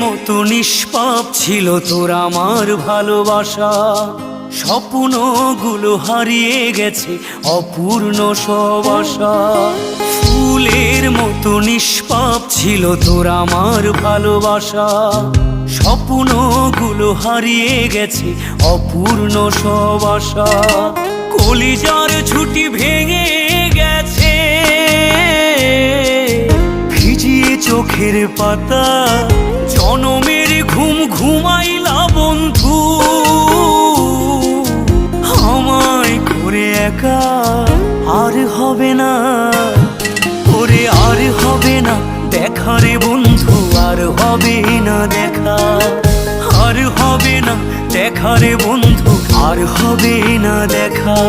মতো নিষ্পাপ ছিল তোর আমার ভালোবাসা, স্বপ্নগুলো হারিয়ে গেছে অপূর্ণ সব আশা। ফুলের মতো নিষ্পাপ ছিল তোর আমার ভালোবাসা, স্বপ্নগুলো হারিয়ে গেছে অপূর্ণ সব আশা। কলিজার ঝুঁটি ভেঙে গেছে, ভিজিয়ে চোখের পাতা, জনমের ঘুম ঘুমাইলা বন্ধু, আমায় করে একা। আর হবে না ওরে, আর হবে না দেখা রে বন্ধু, আর হবে না দেখা, আর হবে না দেখা রে বন্ধু, আর হবে না দেখা।